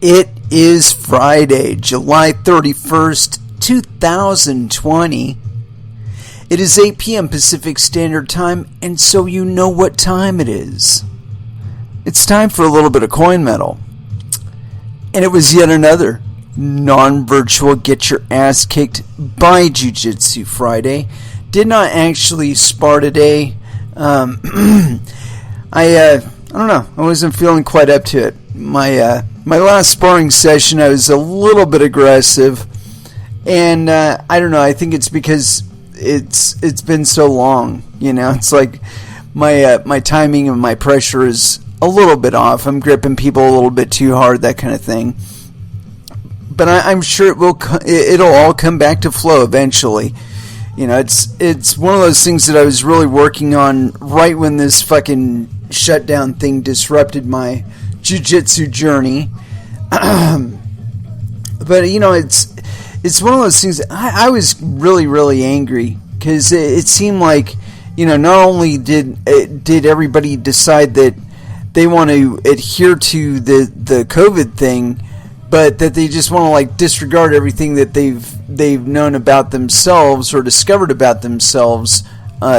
It is Friday, July 31st, 2020. It is 8 p.m. Pacific Standard Time, and so you know what time it is. It's time for a little bit of coin metal. And it was yet another non-virtual get your ass kicked by Jiu-Jitsu Friday. Did not actually spar today. I don't know. I wasn't feeling quite up to it. My last sparring session, I was a little bit aggressive, and I don't know. I think it's because it's been so long. You know, it's like my timing and my pressure is a little bit off. I'm gripping people a little bit too hard, that kind of thing. But I'm sure it'll all come back to flow eventually. You know, it's one of those things that I was really working on right when this fucking shutdown thing disrupted my jiu-jitsu journey. But you know, it's one of those things. I was really angry because it seemed like, you know, not only did everybody decide that they want to adhere to the COVID thing, but that they just want to like disregard everything that they've known about themselves or discovered about themselves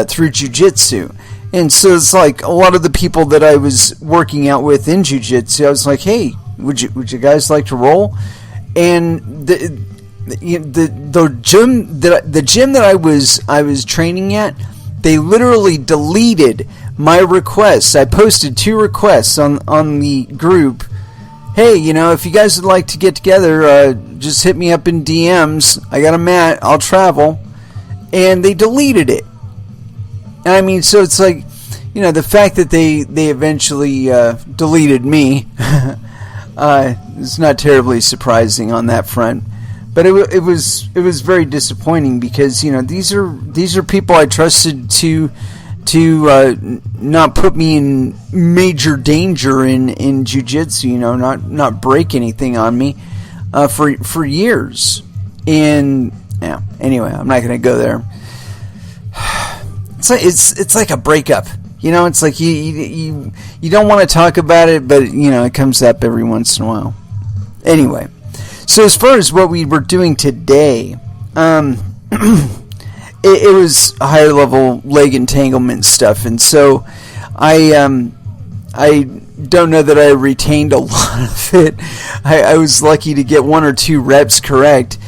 through jiu-jitsu. And so it's like a lot of the people that I was working out with in jiu-jitsu, I was like, hey, would you guys like to roll? And the gym that I was training at, they literally deleted my requests. I posted 2 requests on the group. Hey, you know, if you guys would like to get together, just hit me up in DMs. I got a mat. I'll travel. And they deleted it. And I mean, so it's like, you know, the fact that they eventually deleted me is not terribly surprising on that front. But it was very disappointing because, you know, these are people I trusted to not put me in major danger in jiu-jitsu, you know, not break anything on me for years. And yeah, anyway, I'm not going to go there. It's like a breakup, you know. It's like you don't want to talk about it, but you know, it comes up every once in a while. Anyway, so as far as what we were doing today, it was higher level leg entanglement stuff, and so I don't know that I retained a lot of it. I was lucky to get 1 or 2 reps correct,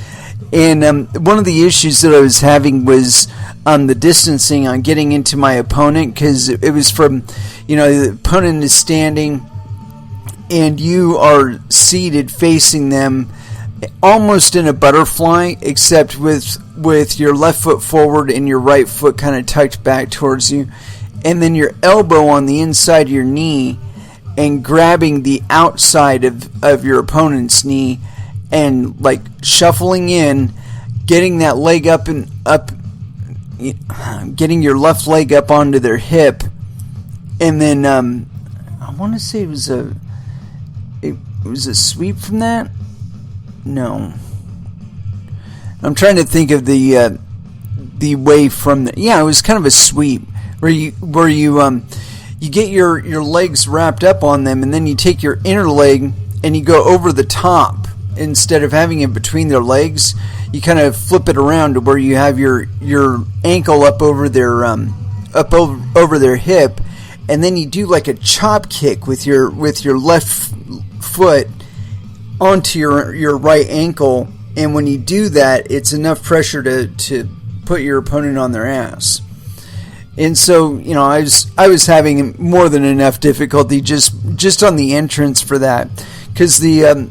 and one of the issues that I was having was the distancing on getting into my opponent, because it was from, you know, the opponent is standing and you are seated facing them almost in a butterfly, except with your left foot forward and your right foot kind of tucked back towards you, and then your elbow on the inside of your knee and grabbing the outside of your opponent's knee and like shuffling in, getting that leg up, getting your left leg up onto their hip, and then I want to say it was a sweep from that. No, I'm trying to think of the way from the. Yeah, it was kind of a sweep where you get your legs wrapped up on them, and then you take your inner leg and you go over the top instead of having it between their legs. You kind of flip it around to where you have your ankle up over their over their hip, and then you do like a chop kick with your left foot onto your right ankle, and when you do that, it's enough pressure to put your opponent on their ass. And so, you know, I was having more than enough difficulty just on the entrance for that, because the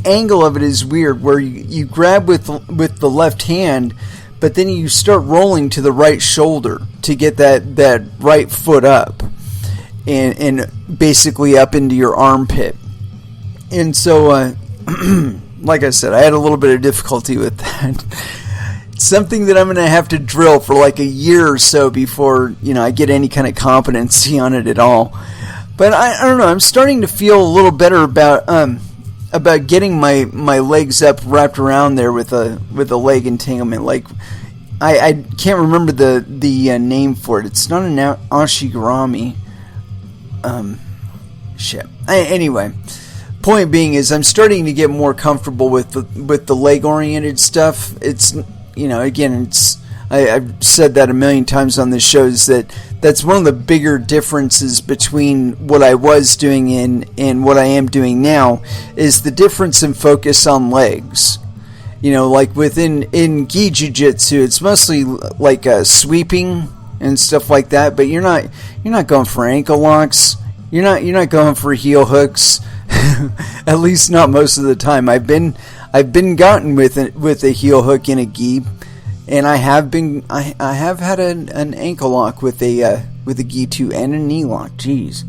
angle of it is weird, where you grab with the left hand, but then you start rolling to the right shoulder to get that right foot up and basically up into your armpit. And so, like I said, I had a little bit of difficulty with that. It's something that I'm going to have to drill for like a year or so before, you know, I get any kind of competency on it at all. But I don't know. I'm starting to feel a little better about getting my legs up wrapped around there with a leg entanglement. Like I can't remember the name for it. It's not an ashigarami. Shit. Anyway, point being is I'm starting to get more comfortable with the leg oriented stuff. It's, again, I've said that a million times on this show, is that's one of the bigger differences between what I was doing and what I am doing now, is the difference in focus on legs. Like in gi jiu-jitsu, it's mostly like sweeping and stuff like that, but you're not going for ankle locks. You're not going for heel hooks. At least not most of the time. I've been gotten with a heel hook in a gi, and I have had an ankle lock with a gi too, and a knee lock. Jeez,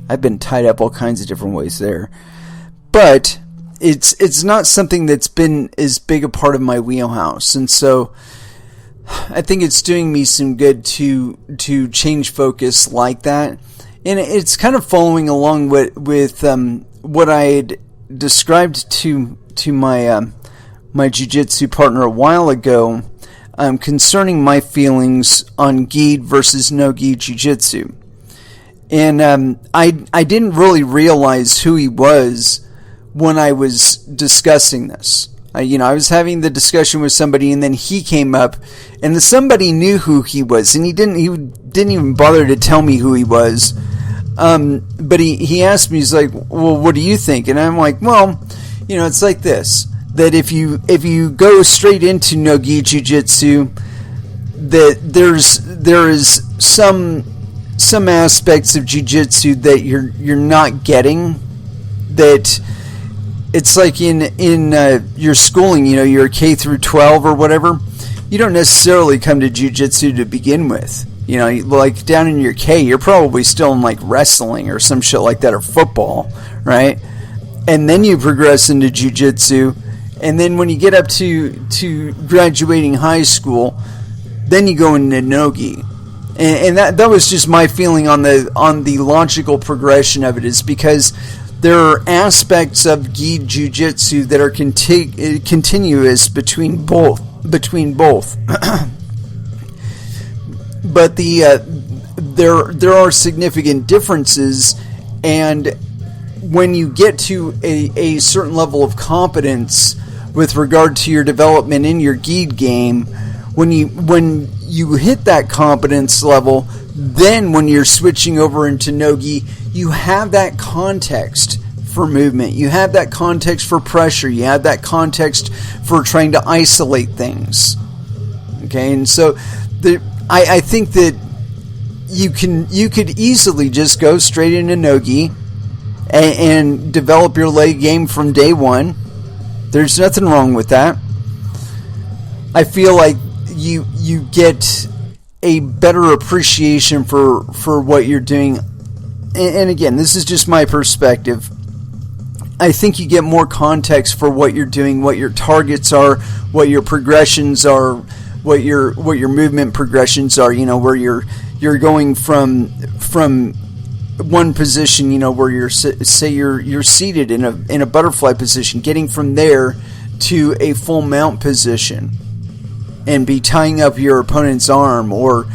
I've been tied up all kinds of different ways there, but it's not something that's been as big a part of my wheelhouse, and so I think it's doing me some good to change focus like that, and it's kind of following along with what I had described to my jiu-jitsu partner a while ago, concerning my feelings on gi versus no gi jiu-jitsu. And I didn't really realize who he was when I was discussing this. I was having the discussion with somebody, and then he came up, and somebody knew who he was, and he didn't even bother to tell me who he was. But he asked me, he's like, well, what do you think? And I'm like, well, it's like this, that if you go straight into no-gi jiu-jitsu, that there is some aspects of jiu-jitsu that you're not getting, that it's like in your schooling, you're K through 12 or whatever, you don't necessarily come to jiu-jitsu to begin with. Like down in your K, you're probably still in like wrestling or some shit like that, or football, right? And then you progress into jiu-jitsu, and then when you get up to graduating high school, then you go into no-gi. And that was just my feeling on the logical progression of it, is because there are aspects of gi jiu-jitsu that are continuous between both. But there are significant differences, and when you get to a certain level of competence with regard to your development in your gi game, when you hit that competence level, then when you're switching over into no-gi, you have that context for movement, you have that context for pressure, you have that context for trying to isolate things. Okay, and so I think that you could easily just go straight into no-gi and develop your leg game from day one. There's nothing wrong with that. I feel like you get a better appreciation for what you're doing. And again, this is just my perspective. I think you get more context for what you're doing, what your targets are, what your progressions are, what your movement progressions are, where you're going from one position, where you're seated in a butterfly position, getting from there to a full mount position, and be tying up your opponent's arm or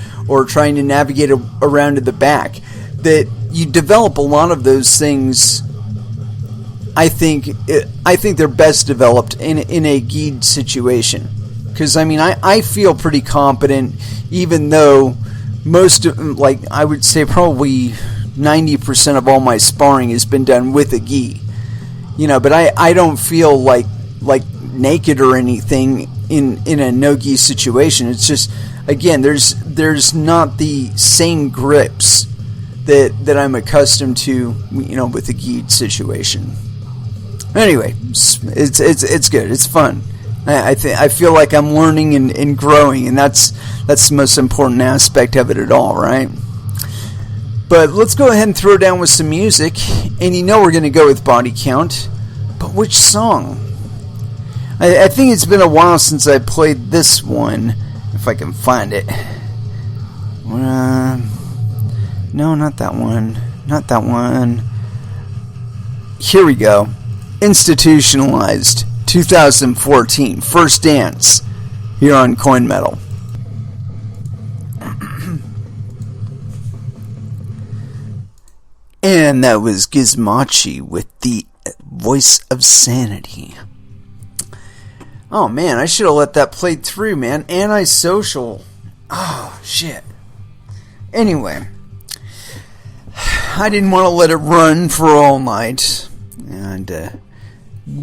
trying to navigate around to the back. That you develop a lot of those things. I think they're best developed in a gi situation. Because, I feel pretty competent, even though I would say probably 90% of all my sparring has been done with a gi. But I don't feel like naked or anything in a no-gi situation. It's just, again, there's not the same grips that I'm accustomed to, with the gi situation. Anyway, it's good. It's fun. I feel like I'm learning and growing, and that's the most important aspect of it at all, right? But let's go ahead and throw down with some music, and we're going to go with Body Count. But which song? I think it's been a while since I played this one, if I can find it. No, not that one. Not that one. Here we go. Institutionalized. 2014, First Dance, here on Coin Metal. And that was Gizmochi with the voice of sanity. Oh man, I should have let that play through, man. Antisocial. Oh, shit. Anyway, I didn't want to let it run for all night and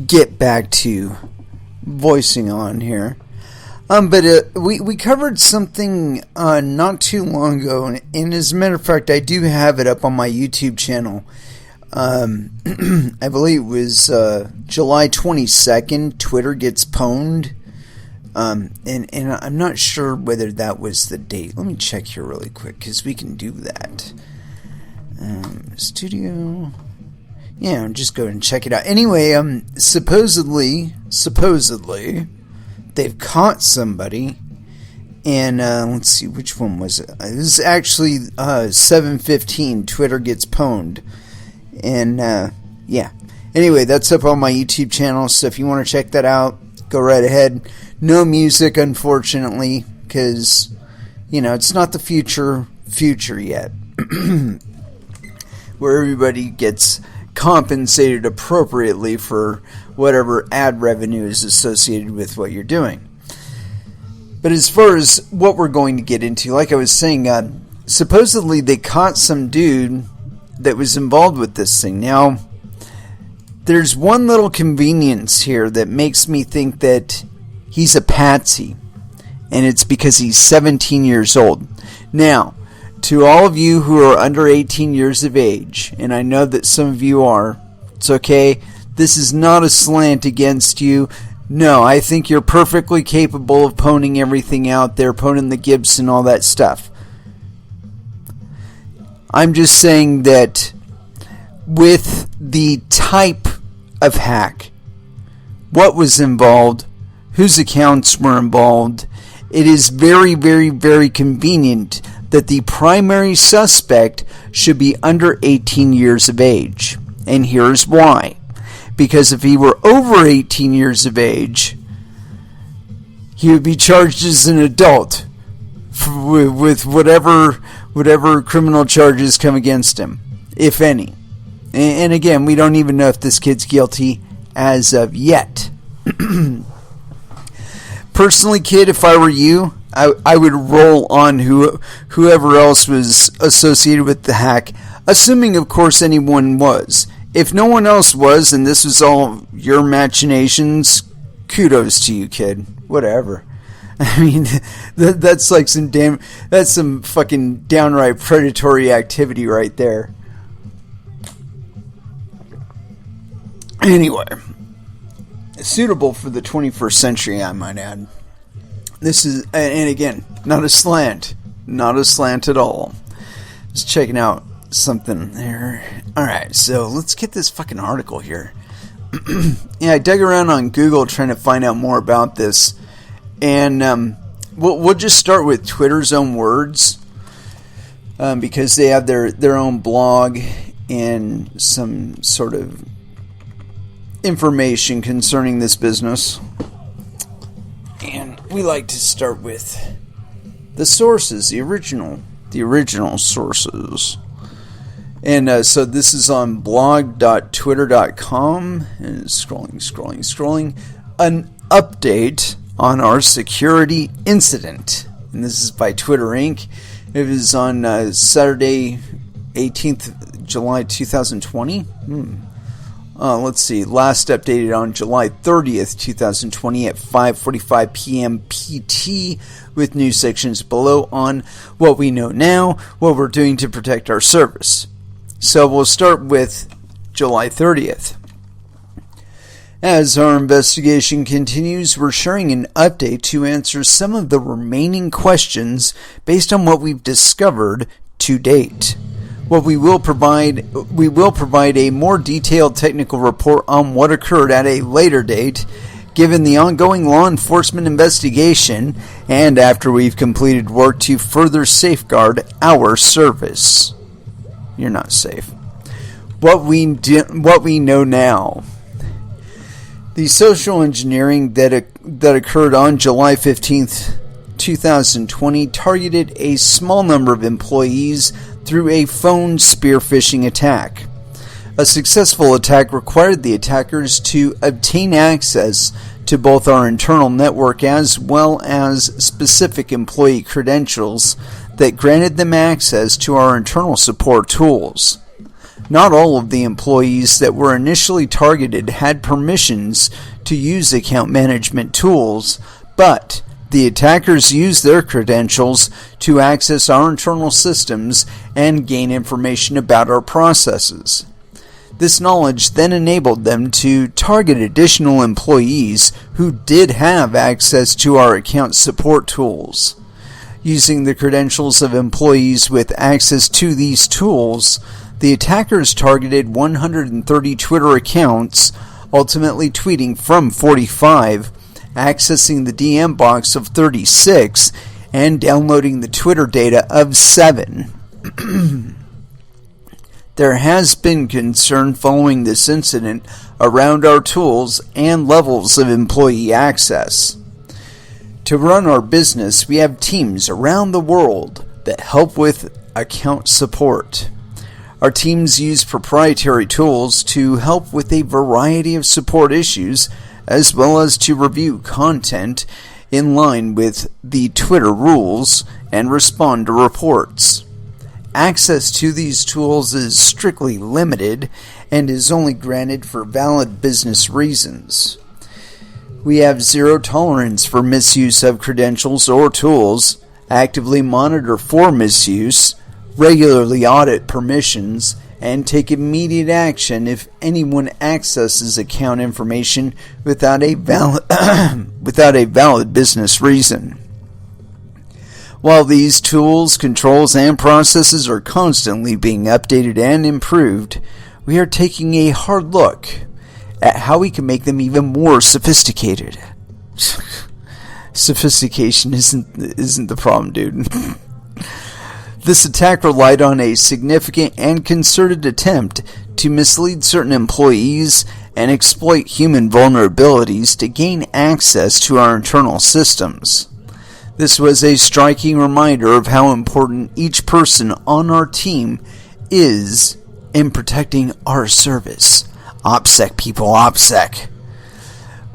get back to voicing on here. But we covered something not too long ago, and as a matter of fact, I do have it up on my YouTube channel. I believe it was July 22nd, Twitter gets pwned. And I'm not sure whether that was the date. Let me check here really quick, because we can do that. Studio. Yeah, just go and check it out. Anyway, supposedly, they've caught somebody. And let's see, which one was it? This is actually 7:15. Twitter gets pwned. And yeah. Anyway, that's up on my YouTube channel. So if you want to check that out, go right ahead. No music, unfortunately, because, you know, it's not the future yet. Where everybody gets compensated appropriately for whatever ad revenue is associated with what you're doing. But as far as what we're going to get into, like I was saying, supposedly they caught some dude that was involved with this thing. Now, there's one little convenience here that makes me think that he's a patsy, and it's because he's 17 years old. Now, to all of you who are under 18 years of age, and I know that some of you are, it's okay. This is not a slant against you. No, I think you're perfectly capable of pwning everything out there, pwning the Gibbs and all that stuff. I'm just saying that with the type of hack, what was involved, whose accounts were involved, it is very, very, very convenient that the primary suspect should be under 18 years of age. And here's why. Because if he were over 18 years of age, he would be charged as an adult with whatever criminal charges come against him, if any. And again, we don't even know if this kid's guilty as of yet. Personally, kid, if I were you, I would roll on whoever else was associated with the hack, assuming, of course, anyone was. If no one else was, and this was all your machinations, kudos to you, kid. Whatever. I mean, that's like that's some fucking downright predatory activity right there. Anyway, suitable for the 21st century, I might add. This is, and again, not a slant at all. Just checking out something there. Alright, so let's get this fucking article here. Yeah, I dug around on Google trying to find out more about this. And we'll just start with Twitter's own words. Because they have their own blog and some sort of information concerning this business. And we like to start with the sources, the original sources. And so this is on blog.twitter.com. And scrolling. An update on our security incident. And this is by Twitter Inc. It was on Saturday, 18th July 2020. Let's see. Last updated on July 30th, 2020 at 5:45 p.m. PT with new sections below on what we know now, what we're doing to protect our service. So we'll start with July 30th. As our investigation continues, we're sharing an update to answer some of the remaining questions based on what we've discovered to date. We will provide a more detailed technical report on what occurred at a later date, given the ongoing law enforcement investigation, and after we've completed work to further safeguard our service. You're not safe. What we know now. The social engineering that occurred on July 15th, 2020 targeted a small number of employees through a phone spear phishing attack. A successful attack required the attackers to obtain access to both our internal network as well as specific employee credentials that granted them access to our internal support tools. Not all of the employees that were initially targeted had permissions to use account management tools, but the attackers used their credentials to access our internal systems and gain information about our processes. This knowledge then enabled them to target additional employees who did have access to our account support tools. Using the credentials of employees with access to these tools, the attackers targeted 130 Twitter accounts, ultimately tweeting from 45, accessing the DM box of 36, and downloading the Twitter data of 7. There has been concern following this incident around our tools and levels of employee access. To run our business, we have teams around the world that help with account support. Our teams use proprietary tools to help with a variety of support issues, as well as to review content in line with the Twitter rules and respond to reports. Access to these tools is strictly limited and is only granted for valid business reasons. We have zero tolerance for misuse of credentials or tools, actively monitor for misuse, regularly audit permissions, and take immediate action if anyone accesses account information without a valid business reason. While these tools, controls, and processes are constantly being updated and improved, we are taking a hard look at how we can make them even more sophisticated. Sophistication isn't the problem, dude. This attack relied on a significant and concerted attempt to mislead certain employees and exploit human vulnerabilities to gain access to our internal systems. This was a striking reminder of how important each person on our team is in protecting our service. OPSEC, people, OPSEC.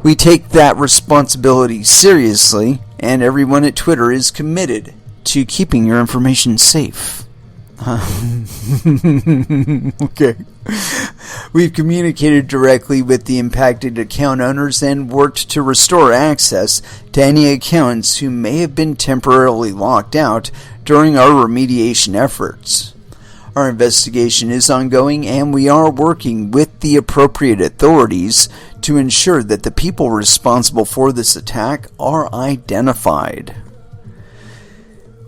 We take that responsibility seriously, and everyone at Twitter is committed to keeping your information safe. Okay. We've communicated directly with the impacted account owners and worked to restore access to any accounts who may have been temporarily locked out during our remediation efforts. Our investigation is ongoing, and we are working with the appropriate authorities to ensure that the people responsible for this attack are identified.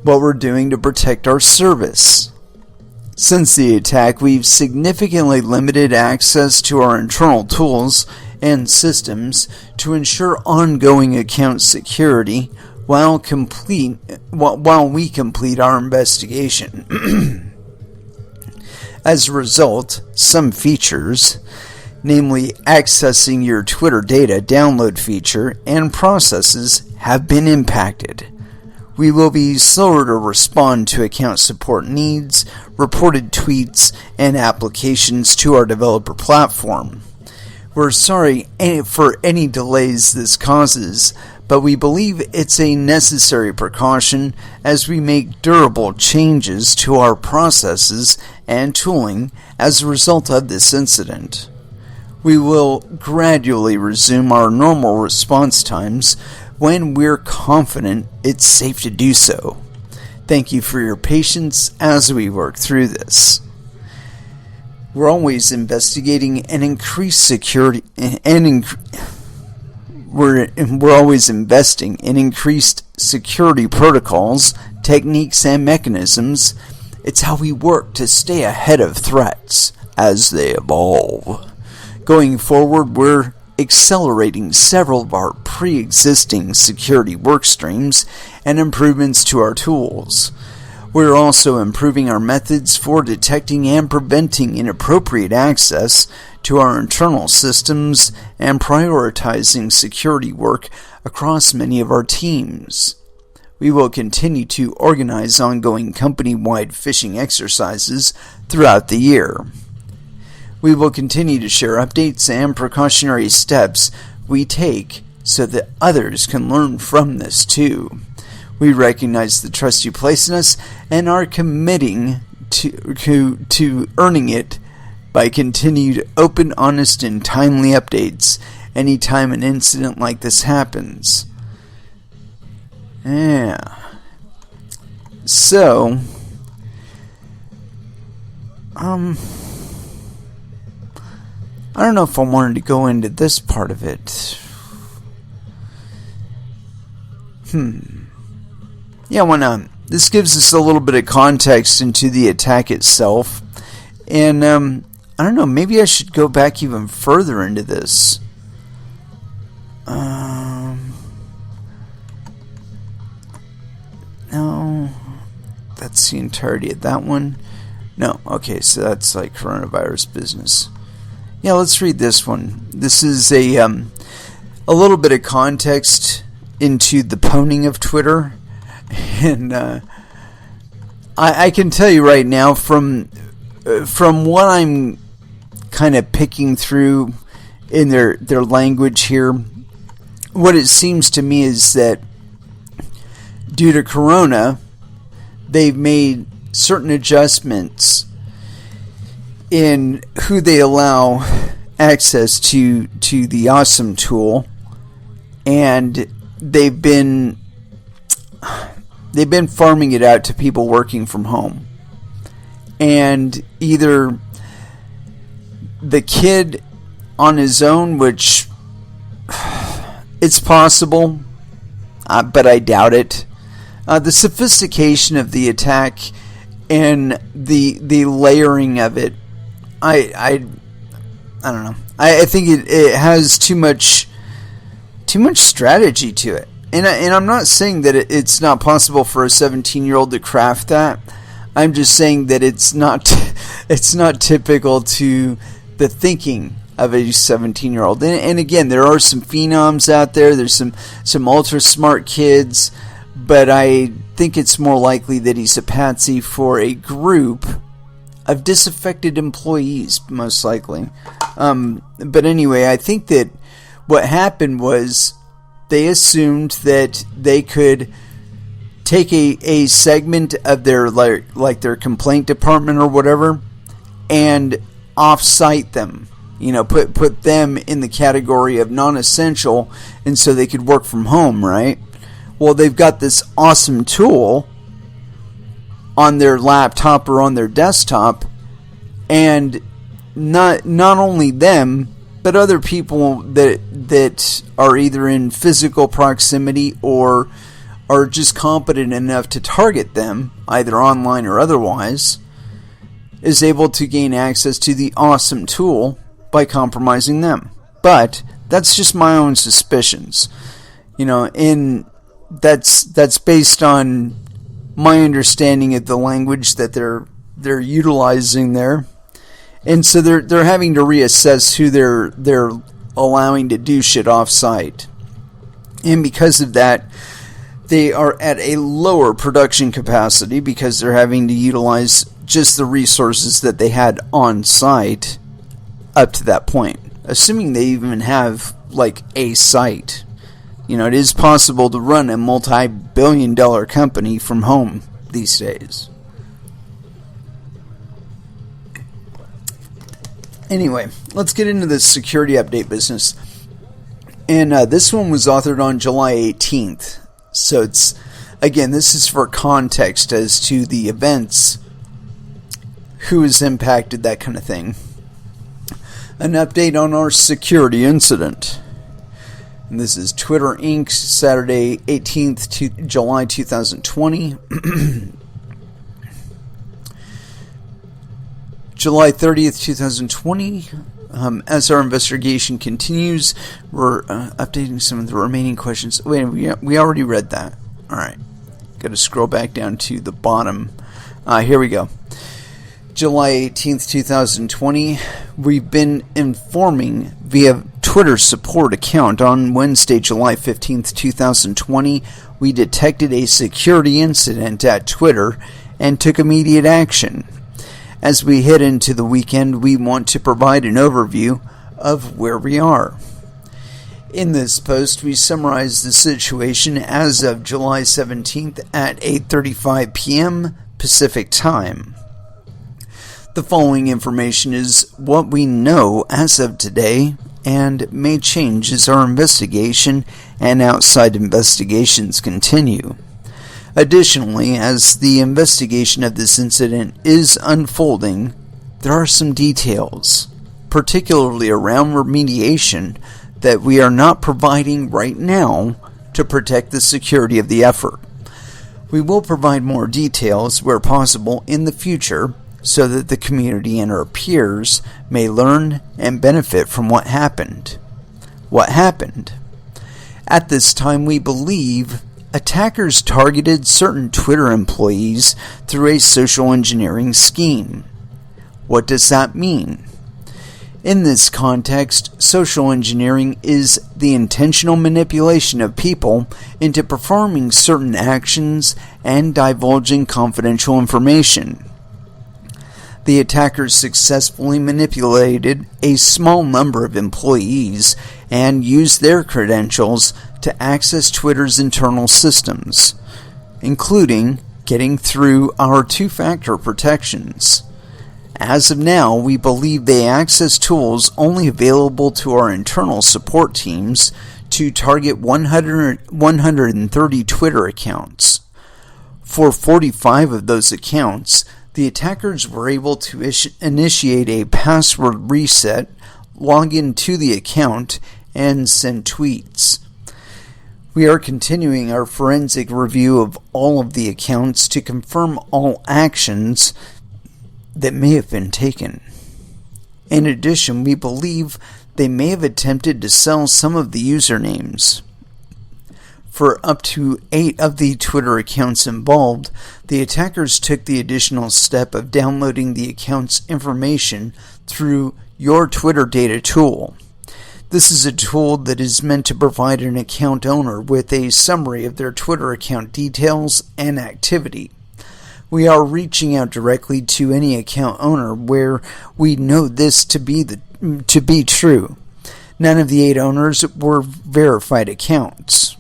What we're doing to protect our service. Since the attack, we've significantly limited access to our internal tools and systems to ensure ongoing account security while we complete our investigation. As a result, some features, namely accessing your Twitter data download feature and processes, have been impacted. We will be slower to respond to account support needs, reported tweets, and applications to our developer platform. We're sorry for any delays this causes, but we believe it's a necessary precaution as we make durable changes to our processes and tooling as a result of this incident. We will gradually resume our normal response times when we're confident it's safe to do so. Thank you for your patience as we work through this. We're always investigating and increased security we're always investing in increased security protocols, techniques, and mechanisms. It's how we work to stay ahead of threats as they evolve. Going forward, we're accelerating several of our pre-existing security work streams and improvements to our tools. We're also improving our methods for detecting and preventing inappropriate access to our internal systems and prioritizing security work across many of our teams. We will continue to organize ongoing company-wide phishing exercises throughout the year. We will continue to share updates and precautionary steps we take so that others can learn from this too. We recognize the trust you place in us and are committing to earning it by continued open, honest, and timely updates anytime an incident like this happens. Yeah. So, I don't know if I wanted to go into this part of it. Yeah, why not? This gives us a little bit of context into the attack itself. And, I don't know, maybe I should go back even further into this. No, that's the entirety of that one. No, okay, so that's like coronavirus business. Yeah, let's read this one. This is a little bit of context into the pwning of Twitter. And I can tell you right now, from what I'm kind of picking through in their language here, what it seems to me is that due to Corona, they've made certain adjustments in who they allow access to the Awesome tool, and they've been farming it out to people working from home. And either the kid on his own, which it's possible, but I doubt it. The sophistication of the attack and the layering of it, I don't know. I think it has too much strategy to it. And I'm not saying that it's not possible for a 17-year-old to craft that. I'm just saying that it's not typical to the thinking of a 17-year-old. And again, there are some phenoms out there. There's some ultra smart kids, but I think it's more likely that he's a patsy for a group of disaffected employees, most likely. But anyway, I think that what happened was they assumed that they could take a segment of their like their complaint department or whatever and off-site them, put them in the category of non-essential, and so they could work from home, right? Well, they've got this awesome tool on their laptop or on their desktop, and not only them, but other people that are either in physical proximity or are just competent enough to target them, either online or otherwise, is able to gain access to the awesome tool by compromising them. But that's just my own suspicions, and that's based on my understanding of the language that they're utilizing there. And so they're having to reassess who they're allowing to do shit off-site. And because of that, they are at a lower production capacity because they're having to utilize just the resources that they had on-site up to that point. Assuming they even have, like, a site. It is possible to run a multi-billion-dollar company from home these days. Anyway, let's get into the security update business. And this one was authored on July 18th. So this is for context as to the events, who is impacted, that kind of thing. An update on our security incident. And this is Twitter Inc., Saturday 18th July 2020. July 30th, 2020. As our investigation continues, we're updating some of the remaining questions. Wait, we already read that. All right. Got to scroll back down to the bottom. Here we go. July 18th, 2020. We've been informing via Twitter support account on Wednesday, July 15th, 2020. We detected a security incident at Twitter and took immediate action. As we head into the weekend, we want to provide an overview of where we are. In this post, we summarize the situation as of July 17th at 8:35 p.m. Pacific Time. The following information is what we know as of today and may change as our investigation and outside investigations continue. Additionally, as the investigation of this incident is unfolding, there are some details, particularly around remediation, that we are not providing right now to protect the security of the effort. We will provide more details where possible in the future so that the community and our peers may learn and benefit from what happened. What happened? At this time, we believe attackers targeted certain Twitter employees through a social engineering scheme. What does that mean? In this context, social engineering is the intentional manipulation of people into performing certain actions and divulging confidential information. The attackers successfully manipulated a small number of employees and used their credentials to access Twitter's internal systems, including getting through our two-factor protections. As of now, we believe they access tools only available to our internal support teams to target 130 Twitter accounts. For 45 of those accounts, the attackers were able to initiate a password reset, log into the account, and send tweets. We are continuing our forensic review of all of the accounts to confirm all actions that may have been taken. In addition, we believe they may have attempted to sell some of the usernames. For up to 8 of the Twitter accounts involved, the attackers took the additional step of downloading the account's information through Your Twitter Data tool. This is a tool that is meant to provide an account owner with a summary of their Twitter account details and activity. We are reaching out directly to any account owner where we know this to be true. None of the 8 owners were verified accounts.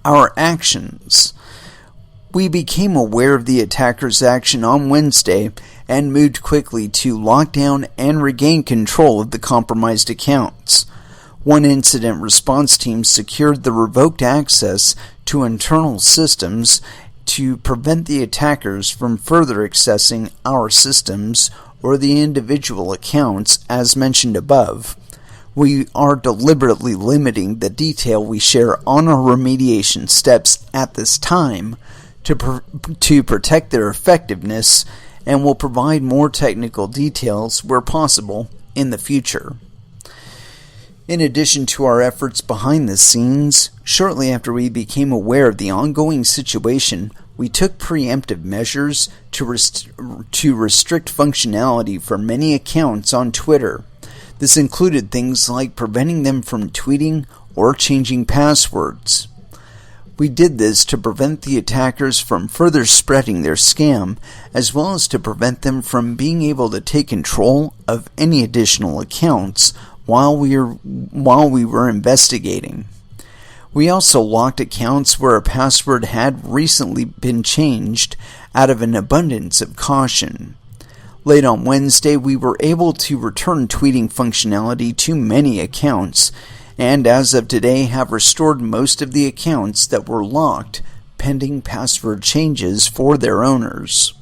Our actions. We became aware of the attacker's action on Wednesday and moved quickly to lock down and regain control of the compromised accounts. One incident response team secured the revoked access to internal systems to prevent the attackers from further accessing our systems or the individual accounts as mentioned above. We are deliberately limiting the detail we share on our remediation steps at this time to protect their effectiveness, and will provide more technical details where possible in the future. In addition to our efforts behind the scenes, shortly after we became aware of the ongoing situation, we took preemptive measures to restrict functionality for many accounts on Twitter. This included things like preventing them from tweeting or changing passwords. We did this to prevent the attackers from further spreading their scam, as well as to prevent them from being able to take control of any additional accounts while we were investigating. We also locked accounts where a password had recently been changed out of an abundance of caution. Late on Wednesday, we were able to return tweeting functionality to many accounts, and as of today have restored most of the accounts that were locked pending password changes for their owners.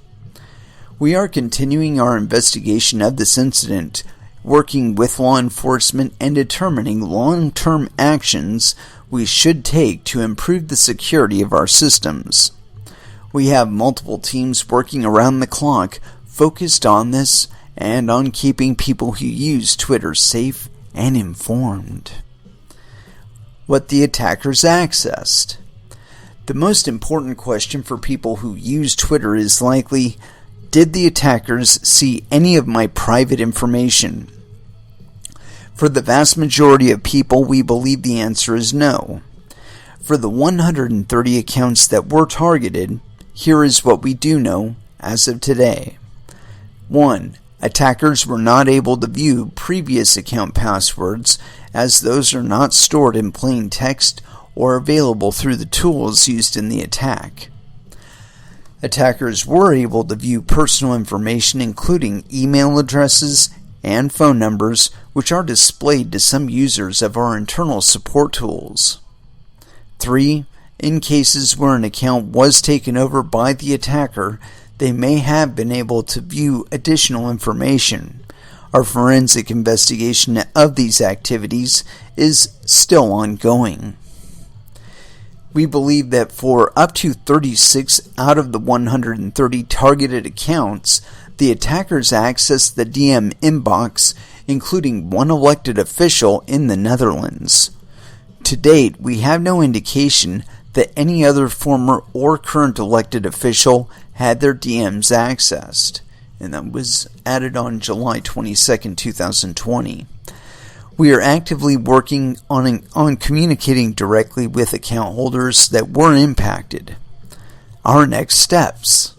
We are continuing our investigation of this incident, working with law enforcement and determining long-term actions we should take to improve the security of our systems. We have multiple teams working around the clock focused on this and on keeping people who use Twitter safe and informed. What the attackers accessed. The most important question for people who use Twitter is likely, did the attackers see any of my private information? For the vast majority of people, we believe the answer is no. For the 130 accounts that were targeted, here is what we do know as of today. 1. Attackers were not able to view previous account passwords, as those are not stored in plain text or available through the tools used in the attack. Attackers were able to view personal information, including email addresses and phone numbers, which are displayed to some users of our internal support tools. 3. In cases where an account was taken over by the attacker, they may have been able to view additional information. Our forensic investigation of these activities is still ongoing. We believe that for up to 36 out of the 130 targeted accounts, the attackers accessed the DM inbox, including one elected official in the Netherlands. To date, we have no indication that any other former or current elected official had their DMs accessed, and that was added on July 22, 2020. We are actively working on communicating directly with account holders that were impacted. Our next steps.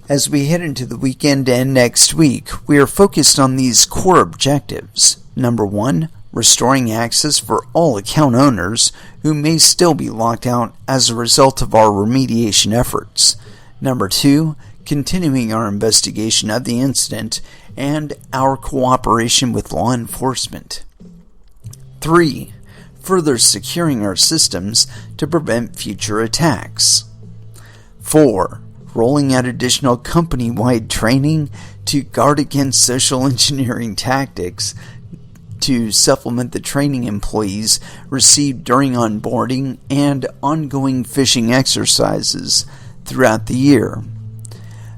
As we head into the weekend and next week, we are focused on these core objectives. Number 1, restoring access for all account owners who may still be locked out as a result of our remediation efforts. Number 2, continuing our investigation of the incident and our cooperation with law enforcement. 3, further securing our systems to prevent future attacks. 4, rolling out additional company-wide training to guard against social engineering tactics to supplement the training employees received during onboarding and ongoing phishing exercises throughout the year.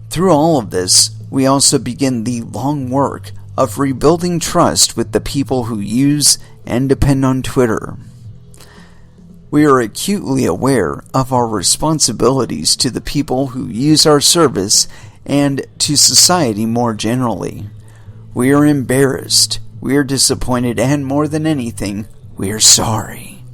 Through all of this, we also begin the long work of rebuilding trust with the people who use and depend on Twitter. We are acutely aware of our responsibilities to the people who use our service and to society more generally. We are embarrassed, we are disappointed, and more than anything, we are sorry.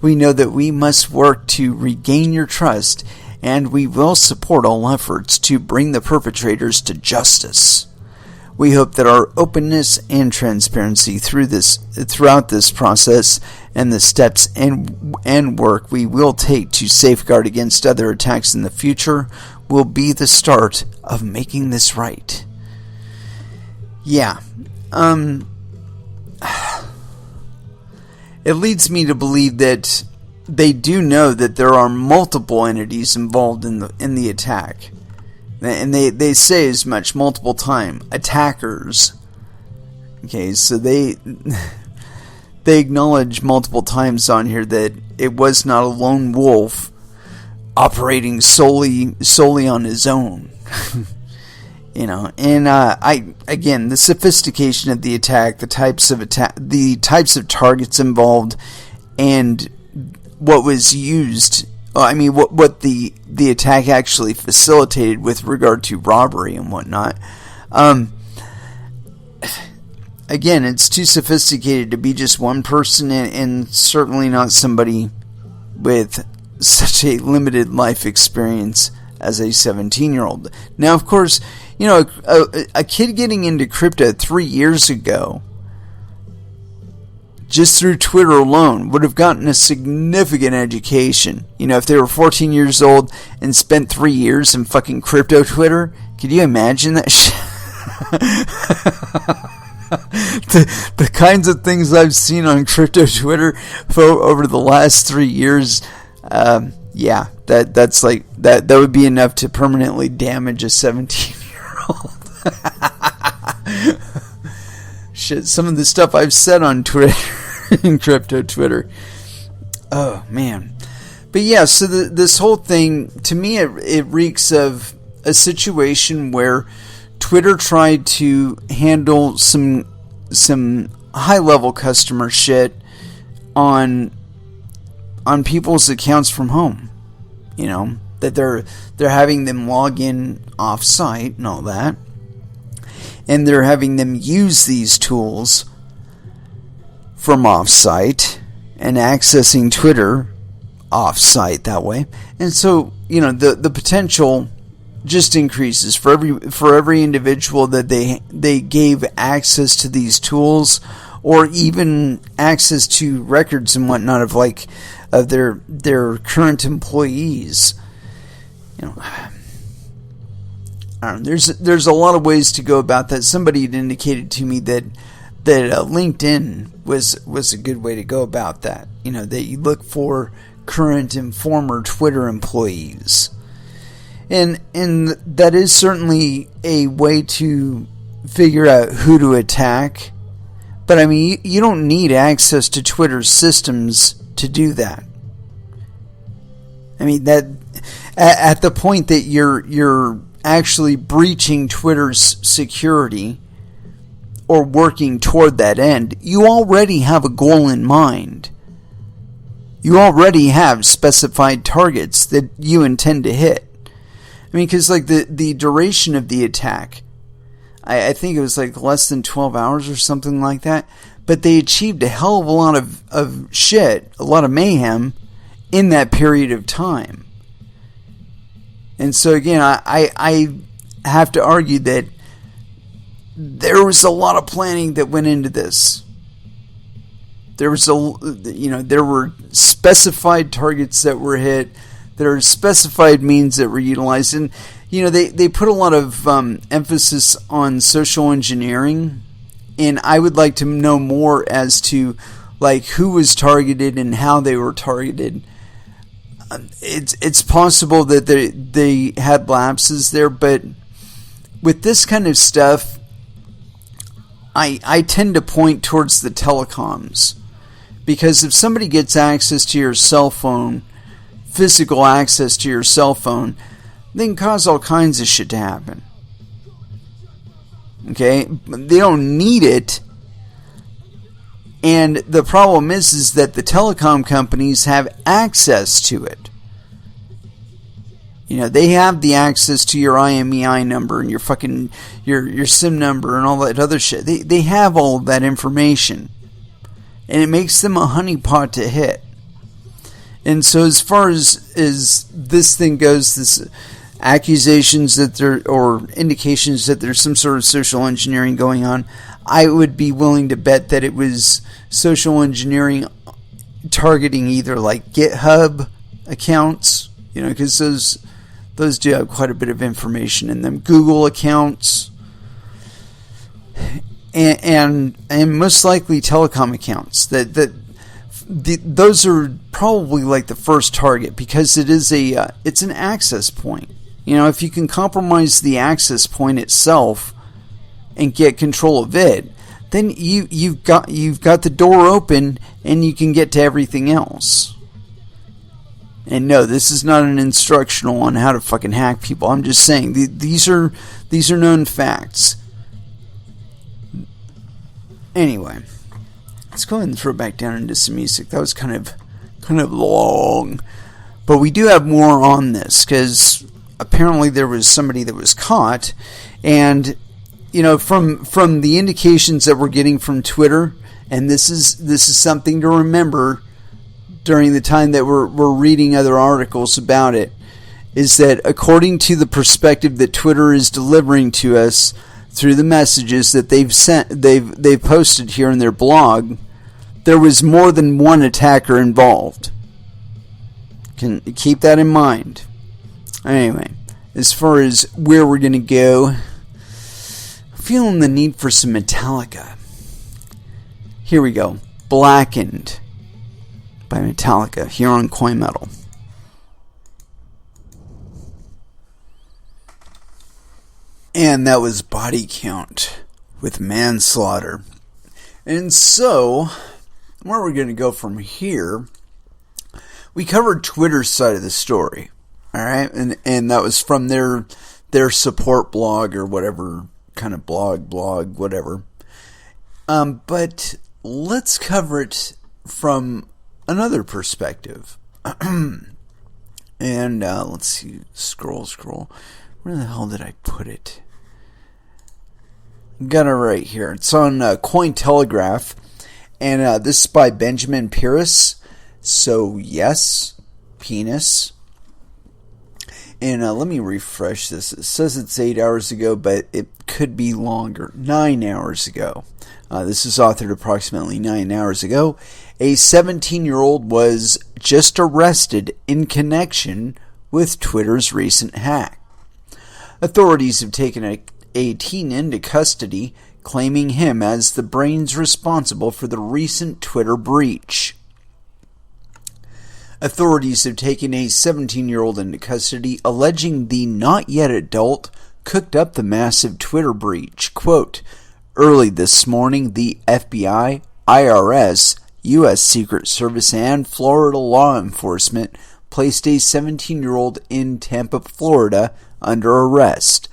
We know that we must work to regain your trust, and we will support all efforts to bring the perpetrators to justice. We hope that our openness and transparency throughout this process and the steps and work we will take to safeguard against other attacks in the future will be the start of making this right. Yeah. It leads me to believe that they do know that there are multiple entities involved in the attack. And they say as much multiple times. Attackers. Okay, so they acknowledge multiple times on here that it was not a lone wolf operating solely on his own. And again, the sophistication of the attack, the types of targets involved, and what was used. What the attack actually facilitated with regard to robbery and whatnot. Again, it's too sophisticated to be just one person, and certainly not somebody with such a limited life experience as a 17-year-old. Now, of course, a kid getting into crypto 3 years ago, just through Twitter alone, would have gotten a significant education. If they were 14 years old and spent 3 years in fucking crypto Twitter, could you imagine that shit? the kinds of things I've seen on crypto Twitter over the last 3 years, that's like that would be enough to permanently damage a 17-year-old. Shit, some of the stuff I've said on Twitter, in crypto Twitter. Oh, man. But yeah, so this whole thing, to me, it reeks of a situation where Twitter tried to handle some high-level customer shit on people's accounts from home. That they're having them log in off-site and all that. And they're having them use these tools from off-site and accessing Twitter off-site that way. And so, the potential just increases for every individual that they gave access to these tools, or even access to records and whatnot of their current employees. I don't know, there's a lot of ways to go about that. Somebody had indicated to me that LinkedIn was a good way to go about that. That you look for current and former Twitter employees. And that is certainly a way to figure out who to attack. But I mean, you don't need access to Twitter's systems to do that. I mean, that at the point that you're actually breaching Twitter's security or working toward that end, you already have a goal in mind. You already have specified targets that you intend to hit. I mean, because the duration of the attack, I think it was less than 12 hours or something like that. But they achieved a hell of a lot of shit, a lot of mayhem in that period of time. And so again, I have to argue that there was a lot of planning that went into this. There were specified targets that were hit. There are specified means that were utilized, and they put a lot of emphasis on social engineering, and I would like to know more as to who was targeted and how they were targeted. It's possible that they had lapses there, but with this kind of stuff, I tend to point towards the telecoms, because if somebody gets access to your cell phone, physical access to your cell phone, they can cause all kinds of shit to happen. Okay? They don't need it. And the problem is that the telecom companies have access to it. They have the access to your IMEI number and your fucking your SIM number and all that other shit. They have all of that information. And it makes them a honeypot to hit. And so as far as this thing goes, this accusations that or indications that there's some sort of social engineering going on, I would be willing to bet that it was social engineering targeting either GitHub accounts, because those do have quite a bit of information in them, Google accounts, and most likely telecom accounts. Those are probably the first target, because it's an access point. If you can compromise the access point itself and get control of it, then you've got the door open and you can get to everything else. And no, this is not an instructional on how to fucking hack people. I'm just saying these are known facts. Anyway, let's go ahead and throw back down into some music. That was kind of long, but we do have more on this, because apparently there was somebody that was caught, and from the indications that we're getting from Twitter, and this is something to remember during the time that we're reading other articles about it, is that according to the perspective that Twitter is delivering to us through the messages that they've posted here in their blog, there was more than one attacker involved. Can keep that in mind. Anyway, as far as where we're going to go, I'm feeling the need for some Metallica. Here we go. Blackened by Metallica here on Coin Metal. And that was Body Count with Manslaughter. And so, where we're going to go from here, we covered Twitter's side of the story. Alright? And that was from their support blog or whatever kind of blog, whatever. But let's cover it from another perspective. And let's see, scroll. Where the hell did I put it? Got it right here. It's on Cointelegraph, and this is by Benjamin Pyrrhus. So yes, penis. And let me refresh this. It says it's 8 hours ago, but it could be longer. 9 hours ago. This is authored approximately 9 hours ago. A 17-year-old was just arrested in connection with Twitter's recent hack. Authorities have taken a teen into custody, claiming him as the brains responsible for the recent Twitter breach. Authorities have taken a 17-year-old into custody, alleging the not-yet adult cooked up the massive Twitter breach. Quote, early this morning, the FBI, IRS, U.S. Secret Service, and Florida law enforcement placed a 17-year-old in Tampa, Florida, under arrest,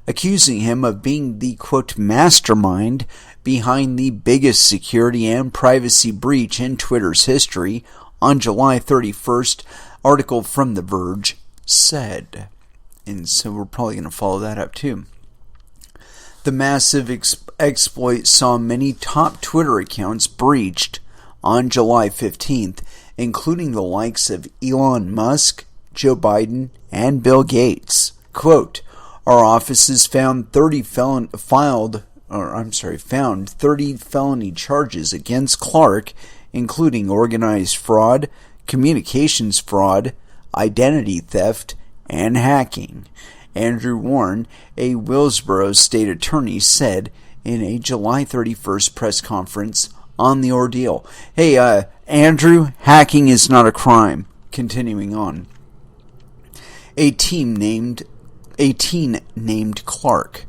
accusing him of being the, quote, mastermind behind the biggest security and privacy breach in Twitter's history. On July 31st, article from The Verge said. And so we're probably going to follow that up too. The massive exploit saw many top Twitter accounts breached on July 15th, including the likes of Elon Musk, Joe Biden, and Bill Gates. Quote, our offices found 30 felony charges against Clark, including organized fraud, communications fraud, identity theft, and hacking. Andrew Warren, a Willsboro state attorney, said in a July 31st press conference on the ordeal. Hey, Andrew, hacking is not a crime. Continuing on. A teen named Clark.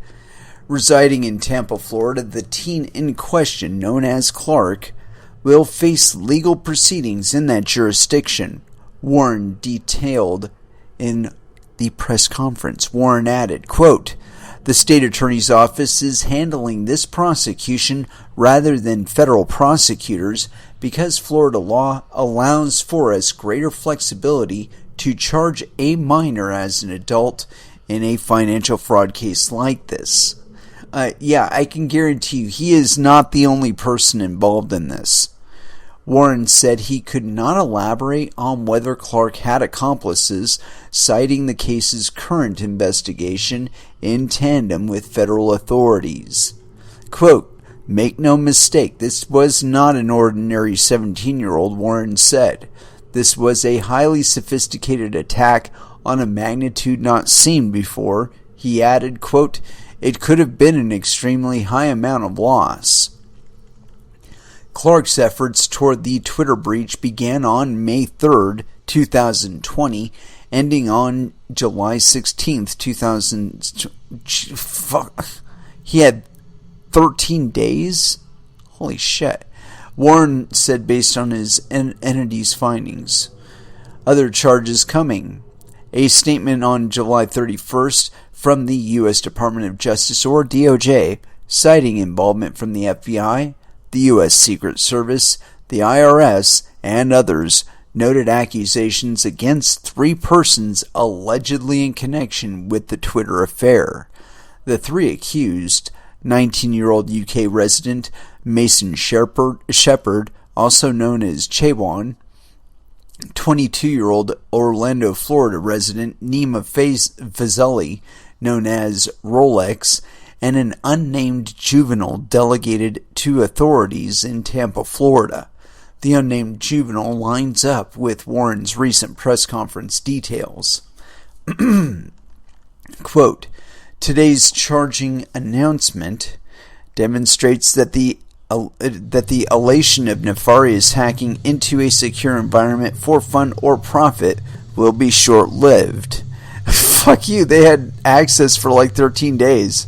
Residing in Tampa, Florida, the teen in question, known as Clark, will face legal proceedings in that jurisdiction, Warren detailed in the press conference. Warren added, quote, the state attorney's office is handling this prosecution rather than federal prosecutors because Florida law allows for us greater flexibility to charge a minor as an adult in a financial fraud case like this. Yeah, I can guarantee you he is not the only person involved in this. Warren said he could not elaborate on whether Clark had accomplices, citing the case's current investigation in tandem with federal authorities. Quote, make no mistake, this was not an ordinary 17-year-old, Warren said. This was a highly sophisticated attack on a magnitude not seen before. He added, quote, it could have been an extremely high amount of loss. Clark's efforts toward the Twitter breach began on May 3rd, 2020, ending on July 16th, 2000. Fuck. He had 13 days? Holy shit. Warren said based on his entity's findings. Other charges coming. A statement on July 31st from the U.S. Department of Justice, or DOJ, citing involvement from the FBI, the U.S. Secret Service, the IRS, and others, noted accusations against 3 persons allegedly in connection with the Twitter affair. The 3 accused, 19-year-old UK resident Mason Shepard, also known as Chewon, 22-year-old Orlando, Florida resident Nima Fazeli, known as Rolex, and an unnamed juvenile delegated to authorities in Tampa, Florida. The unnamed juvenile lines up with Warren's recent press conference details. Quote, today's charging announcement demonstrates that the elation of nefarious hacking into a secure environment for fun or profit will be short-lived. Fuck you, they had access for like 13 days.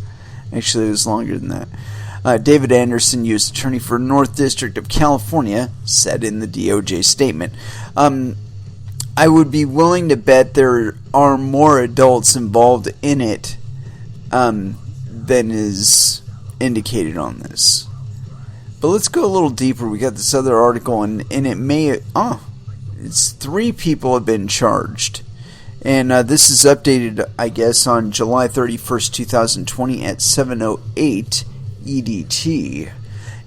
Actually, it was longer than that. David Anderson, U.S. Attorney for North District of California, said in the DOJ statement, I would be willing to bet there are more adults involved in it than is indicated on this. But let's go a little deeper. We got this other article, and it may... it's 3 people have been charged. And this is updated, I guess, on July 31st, 2020 at 7:08 EDT.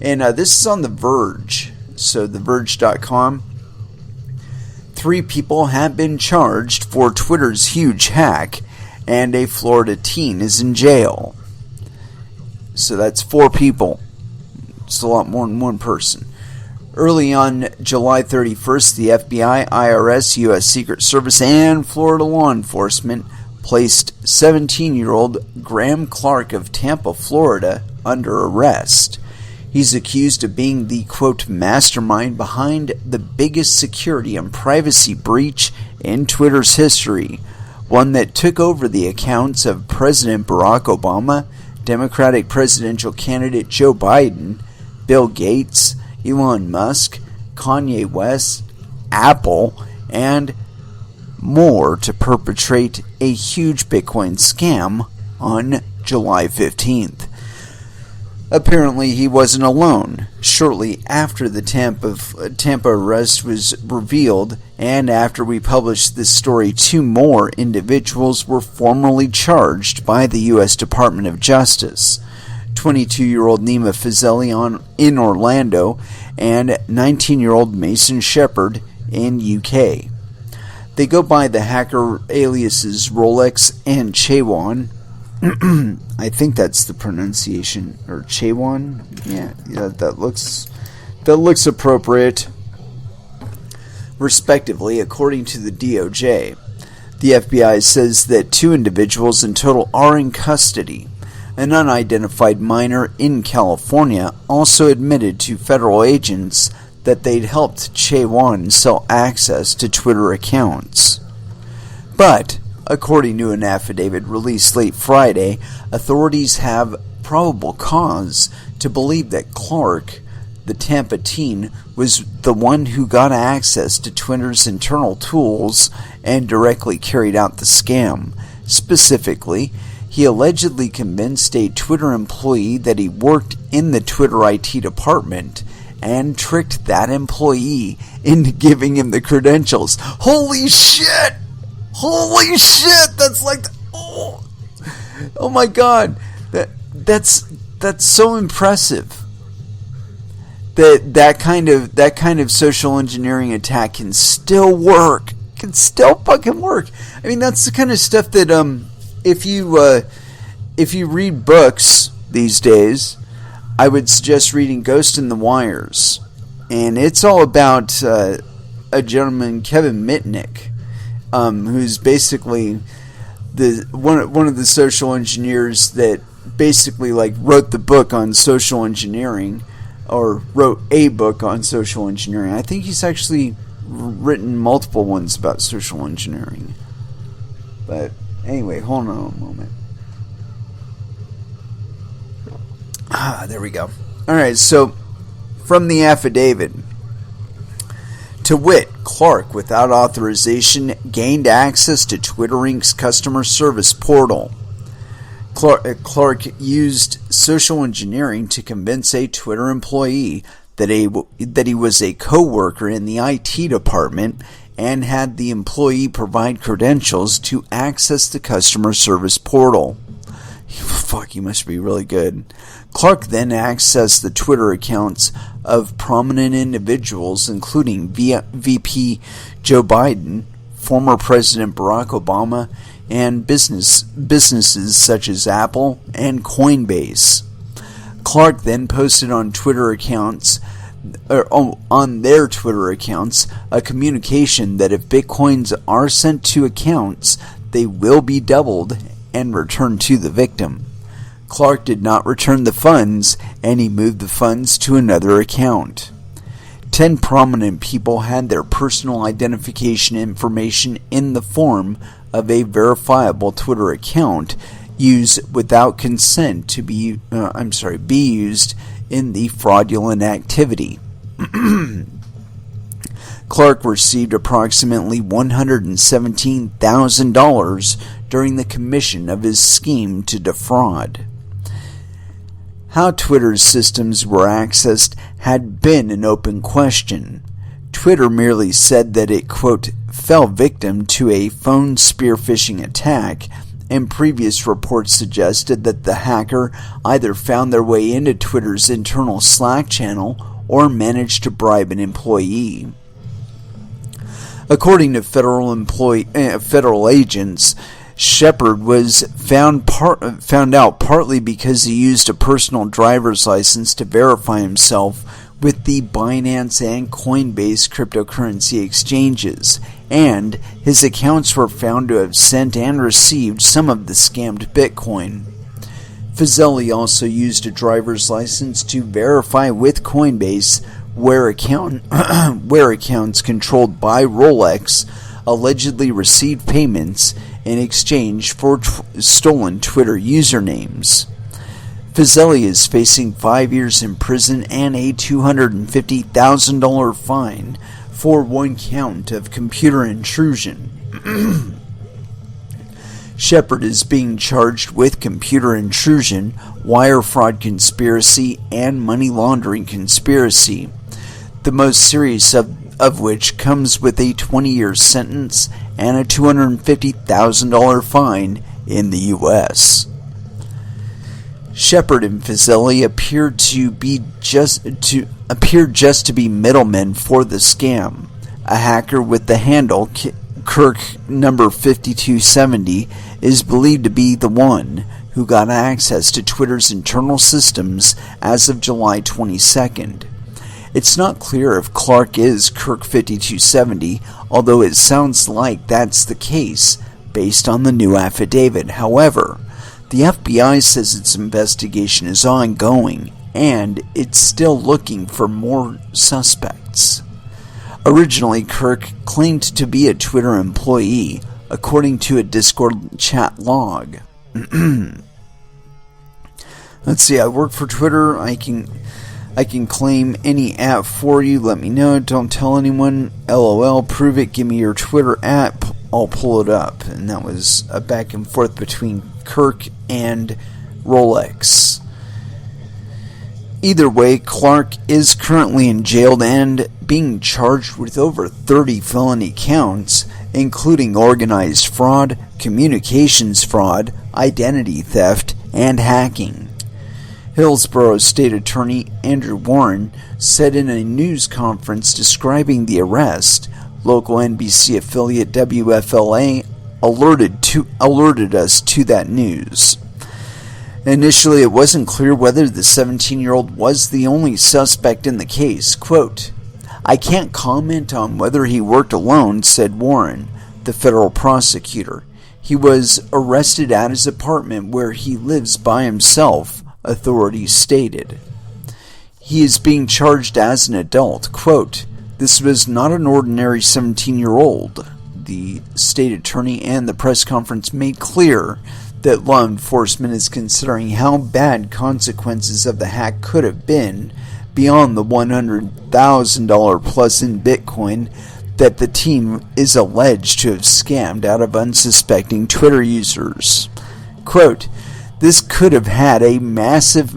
And this is on The Verge. So, TheVerge.com. 3 people have been charged for Twitter's huge hack, and a Florida teen is in jail. So that's 4 people. It's a lot more than one person. Early on July 31st, the FBI, IRS, U.S. Secret Service, and Florida law enforcement placed 17-year-old Graham Clark of Tampa, Florida, under arrest. He's accused of being the, quote, mastermind behind the biggest security and privacy breach in Twitter's history, one that took over the accounts of President Barack Obama, Democratic presidential candidate Joe Biden, Bill Gates, Elon Musk, Kanye West, Apple, and more to perpetrate a huge Bitcoin scam on July 15th. Apparently, he wasn't alone. Shortly after the Tampa arrest was revealed, and after we published this story, 2 more individuals were formally charged by the U.S. Department of Justice. 22-year-old Nima Fazeli in Orlando, and 19-year-old Mason Shepard in UK. They go by the hacker aliases Rolex and Chewon. I think that's the pronunciation, or Chewon. Yeah, that looks appropriate. Respectively, according to the DOJ. The FBI says that 2 individuals in total are in custody. An unidentified minor in California also admitted to federal agents that they'd helped Chewon sell access to Twitter accounts. But, according to an affidavit released late Friday, authorities have probable cause to believe that Clark, the Tampa teen, was the one who got access to Twitter's internal tools and directly carried out the scam. Specifically, he allegedly convinced a Twitter employee that he worked in the Twitter IT department and tricked that employee into giving him the credentials. Holy shit! Holy shit! That's like, oh my god, that's so impressive. That kind of social engineering attack can still work. Can still fucking work. I mean, that's the kind of stuff that if you read books these days, I would suggest reading Ghost in the Wires, and it's all about a gentleman, Kevin Mitnick, who's basically one of the social engineers that basically like wrote the book on social engineering, or wrote a book on social engineering. I think he's actually written multiple ones about social engineering. But anyway, hold on a moment. There we go. Alright, so from the affidavit. To wit, Clark, without authorization, gained access to Twitter Inc.'s customer service portal. Clark used social engineering to convince a Twitter employee that he was a co-worker in the IT department and had the employee provide credentials to access the customer service portal. Fuck, you must be really good. Clark then accessed the Twitter accounts of prominent individuals, including VP Joe Biden, former President Barack Obama, and businesses such as Apple and Coinbase. Clark then posted on their Twitter accounts a communication that if Bitcoins are sent to accounts, they will be doubled and returned to the victim. Clark did not return the funds, and he moved the funds to another account. 10 prominent people had their personal identification information in the form of a verifiable Twitter account used without consent to be used in the fraudulent activity. Clark received approximately $117,000 during the commission of his scheme to defraud. How Twitter's systems were accessed had been an open question. Twitter merely said that it, quote, fell victim to a phone spear phishing attack, and previous reports suggested that the hacker either found their way into Twitter's internal Slack channel or managed to bribe an employee. According to federal agents, Shepard was found out partly because he used a personal driver's license to verify himself with the Binance and Coinbase cryptocurrency exchanges, and his accounts were found to have sent and received some of the scammed Bitcoin. Fazeli also used a driver's license to verify with Coinbase where accounts controlled by Rolex allegedly received payments in exchange for stolen Twitter usernames. Fazeli is facing 5 years in prison and a $250,000 fine for one count of computer intrusion. Shepard is being charged with computer intrusion, wire fraud conspiracy, and money laundering conspiracy, the most serious of which comes with a 20-year sentence and a $250,000 fine in the U.S. Shepard and Fazeli appeared just to be middlemen for the scam. A hacker with the handle Kirk number 5270 is believed to be the one who got access to Twitter's internal systems as of July 22nd. It's not clear if Clark is Kirk 5270, although it sounds like that's the case based on the new affidavit. However, the FBI says its investigation is ongoing and it's still looking for more suspects. Originally, Kirk claimed to be a Twitter employee, according to a Discord chat log. Let's see, I work for Twitter. I can claim any app for you. Let me know. Don't tell anyone. LOL. Prove it. Give me your Twitter app. I'll pull it up. And that was a back and forth between Kirk and Rolex. Either way, Clark is currently in jail and being charged with over 30 felony counts, including organized fraud, communications fraud, identity theft, and hacking. Hillsborough State Attorney Andrew Warren said in a news conference describing the arrest, local NBC affiliate WFLA alerted us to that news. Initially, it wasn't clear whether the 17-year-old was the only suspect in the case. Quote, "I can't comment on whether he worked alone," said Warren, the federal prosecutor. "He was arrested at his apartment where he lives by himself," authorities stated. He is being charged as an adult. Quote, "This was not an ordinary 17-year-old. The state attorney and the press conference made clear that law enforcement is considering how bad consequences of the hack could have been beyond the $100,000 plus in Bitcoin that the team is alleged to have scammed out of unsuspecting Twitter users. Quote, "This could have had a massive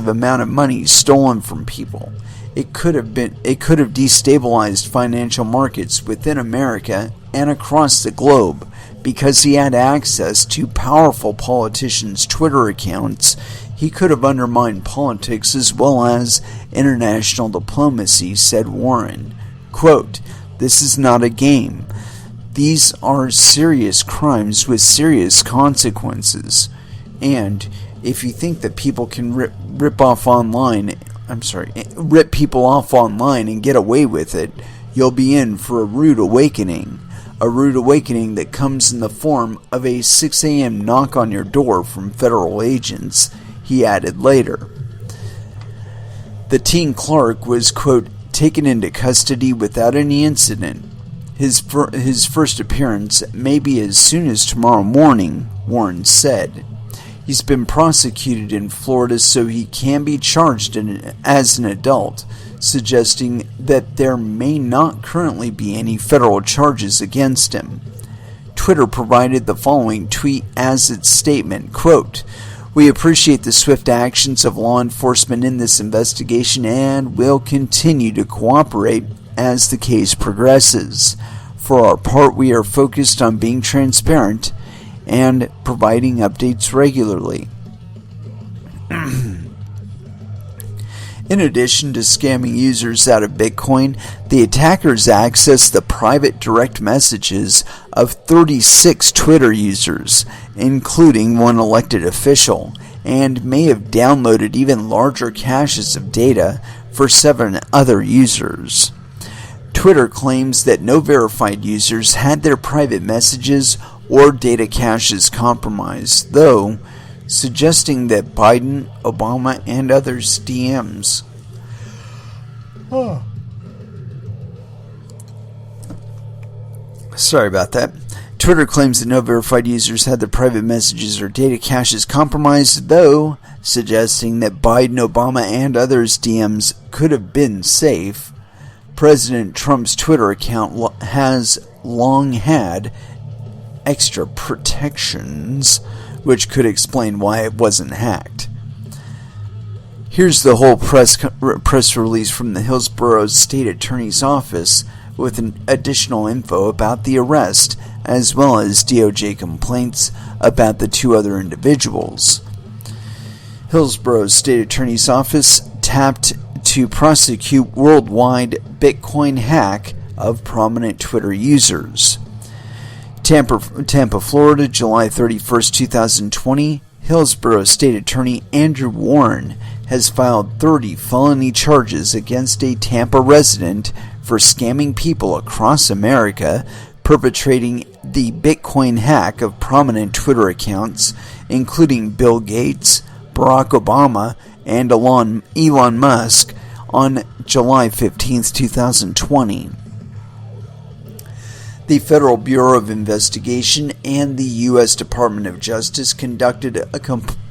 amount of money stolen from people. It could have destabilized financial markets within America and across the globe because he had access to powerful politicians' Twitter accounts. He could have undermined politics as well as international diplomacy," said Warren. Quote, "This is not a game. These are serious crimes with serious consequences. And if you think that people can rip people off online and get away with it, you'll be in for a rude awakening. A rude awakening that comes in the form of a 6 a.m. knock on your door from federal agents," he added later. The teen Clark was, quote, "taken into custody without any incident. His first appearance may be as soon as tomorrow morning," Warren said. He's been prosecuted in Florida so he can be charged as an adult, suggesting that there may not currently be any federal charges against him. Twitter provided the following tweet as its statement, quote, "We appreciate the swift actions of law enforcement in this investigation and will continue to cooperate as the case progresses. For our part, we are focused on being transparent and providing updates regularly." In addition to scamming users out of Bitcoin, the attackers accessed the private direct messages of 36 Twitter users, including one elected official, and may have downloaded even larger caches of data for 7 other users. Twitter claims that no verified users had their private messages or data caches compromised, though suggesting that Biden, Obama, and others' DMs. Sorry about that. Twitter claims that no verified users had their private messages or data caches compromised, though suggesting that Biden, Obama, and others' DMs could have been safe. President Trump's Twitter account has long had extra protections, which could explain why it wasn't hacked. Here's the whole press release from the Hillsborough State Attorney's Office with additional info about the arrest, as well as DOJ complaints about the 2 other individuals. Hillsborough State Attorney's Office tapped to prosecute worldwide Bitcoin hack of prominent Twitter users. Tampa, Florida, July 31st, 2020. Hillsborough State Attorney Andrew Warren has filed 30 felony charges against a Tampa resident for scamming people across America, perpetrating the Bitcoin hack of prominent Twitter accounts, including Bill Gates, Barack Obama, and Elon Musk, on July 15, 2020. The Federal Bureau of Investigation and the U.S. Department of Justice conducted a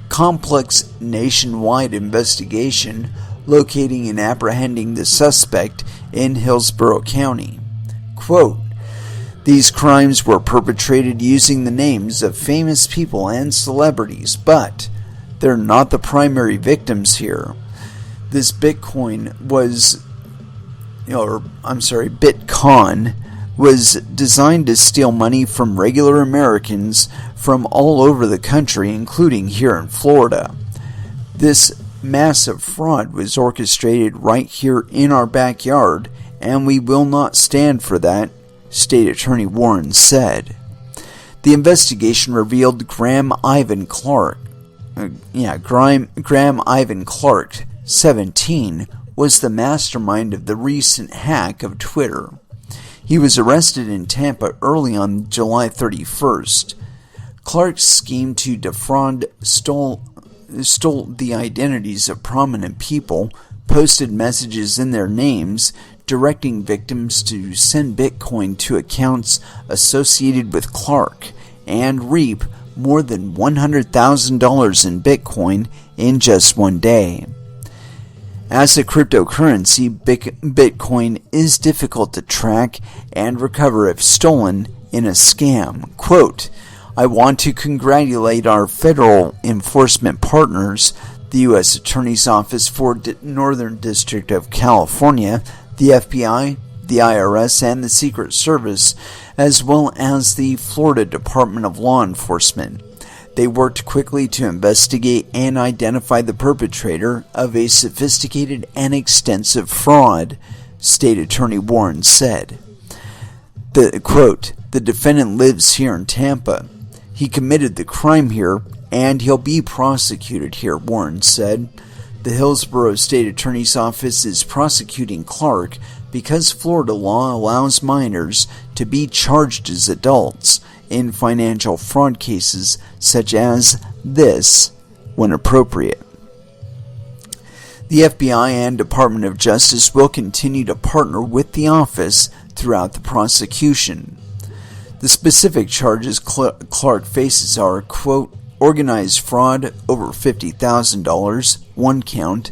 complex nationwide investigation locating and apprehending the suspect in Hillsborough County. Quote, "These crimes were perpetrated using the names of famous people and celebrities, but they're not the primary victims here. This Bitcoin was designed to steal money from regular Americans from all over the country, including here in Florida. This massive fraud was orchestrated right here in our backyard, and we will not stand for that," State Attorney Warren said. The investigation revealed Graham Ivan Clark, 17, was the mastermind of the recent hack of Twitter. He was arrested in Tampa early on July 31st. Clark's scheme to defraud stole the identities of prominent people, posted messages in their names, directing victims to send Bitcoin to accounts associated with Clark, and reap more than $100,000 in Bitcoin in just one day. As a cryptocurrency, Bitcoin is difficult to track and recover if stolen in a scam. Quote, "I want to congratulate our federal enforcement partners, the U.S. Attorney's Office for Northern District of California, the FBI, the IRS, and the Secret Service, as well as the Florida Department of Law Enforcement. They worked quickly to investigate and identify the perpetrator of a sophisticated and extensive fraud," State Attorney Warren said. The defendant lives here in Tampa. He committed the crime here, and he'll be prosecuted here," Warren said. The Hillsborough State Attorney's Office is prosecuting Clark because Florida law allows minors to be charged as adults in financial fraud cases such as this, when appropriate. The FBI and Department of Justice will continue to partner with the office throughout the prosecution. The specific charges Clark faces are, quote, organized fraud over $50,000, 1 count,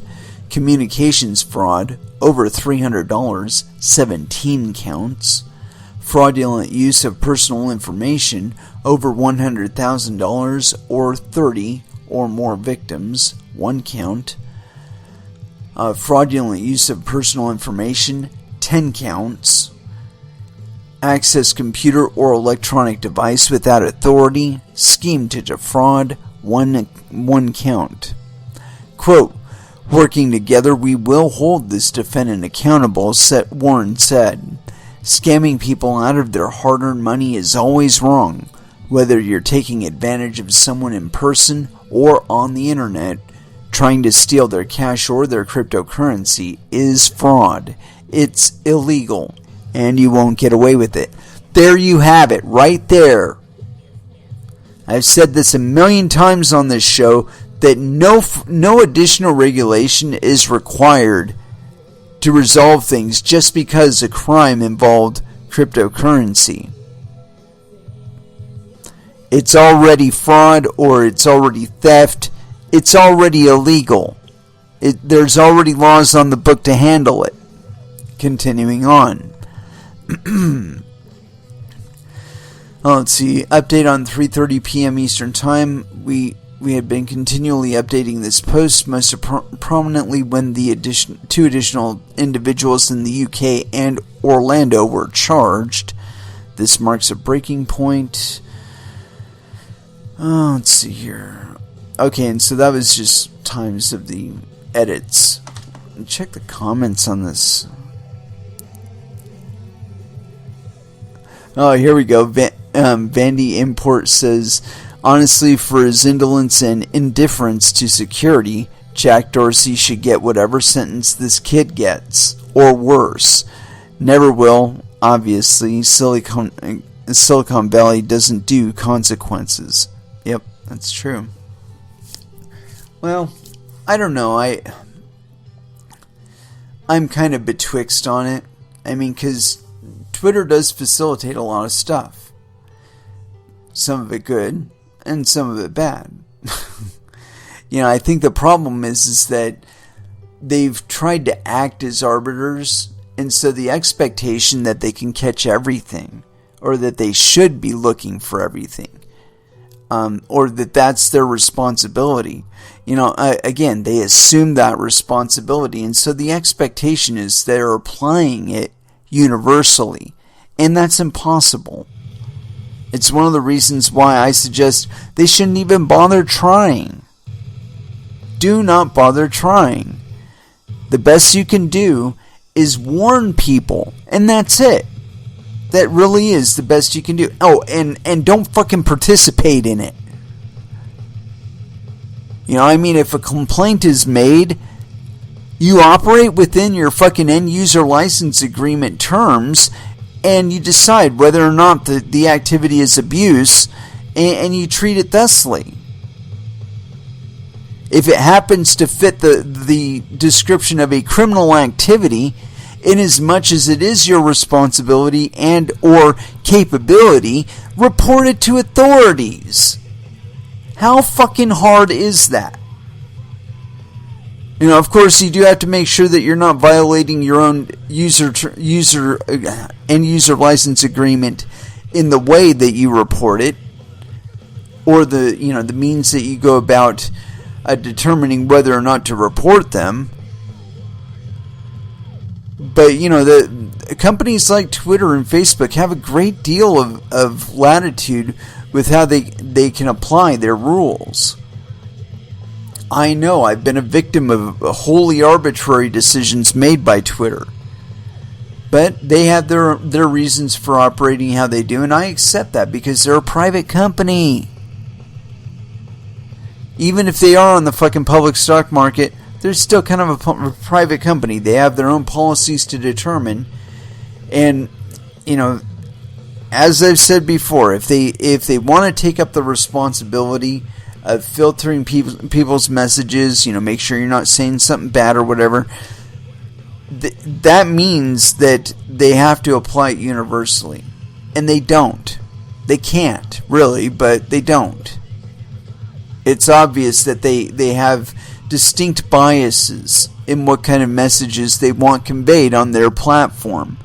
communications fraud over $300, 17 counts, fraudulent use of personal information over $100,000 or 30 or more victims, 1 count, fraudulent use of personal information, 10 counts, access computer or electronic device without authority, scheme to defraud, one count. Quote, Working together, we will hold this defendant accountable, Warren said. Scamming people out of their hard-earned money is always wrong. Whether you're taking advantage of someone in person or on the internet, trying to steal their cash or their cryptocurrency is fraud. It's illegal, and you won't get away with it. There you have it, right there. I've said this a million times on this show, that no additional regulation is required to resolve things just because a crime involved cryptocurrency. It's already fraud, or it's already theft. It's already illegal. There's already laws on the book to handle it. Continuing on. Let's see. Update on 3:30 p.m. Eastern Time. We had been continually updating this post, most prominently when the two additional individuals in the UK and Orlando were charged. This marks a breaking point. Let's see here. Okay, and so that was just times of the edits. Check the comments on this. Oh, here we go. Vandy Import says, honestly, for his indolence and indifference to security, Jack Dorsey should get whatever sentence this kid gets, or worse. Never will, obviously. Silicon Valley doesn't do consequences. Yep, that's true. Well, I don't know. I'm kind of betwixt on it. I mean, because Twitter does facilitate a lot of stuff. Some of it good, and some of it bad. I think the problem is that they've tried to act as arbiters, and so the expectation that they can catch everything, or that they should be looking for everything, or that that's their responsibility. Again, they assume that responsibility, and so the expectation is they're applying it universally, and that's impossible. It's one of the reasons why I suggest they shouldn't even bother trying. Do not bother trying. The best you can do is warn people, and that's it. That really is the best you can do. Oh, and don't fucking participate in it. If a complaint is made, you operate within your fucking end user license agreement terms, and you decide whether or not the activity is abuse, and you treat it thusly. If it happens to fit the description of a criminal activity, inasmuch as it is your responsibility and or capability, report it to authorities. How fucking hard is that? Of course, you do have to make sure that you're not violating your own end user license agreement in the way that you report it, or the means that you go about determining whether or not to report them. But the companies like Twitter and Facebook have a great deal of latitude with how they can apply their rules. I know I've been a victim of wholly arbitrary decisions made by Twitter. But they have their reasons for operating how they do, and I accept that because they're a private company. Even if they are on the fucking public stock market, they're still kind of a private company. They have their own policies to determine. And, as I've said before, if they want to take up the responsibility of filtering people's messages, make sure you're not saying something bad or whatever, that means that they have to apply it universally. And they don't. They can't, really, but they don't. It's obvious that they have distinct biases in what kind of messages they want conveyed on their platform.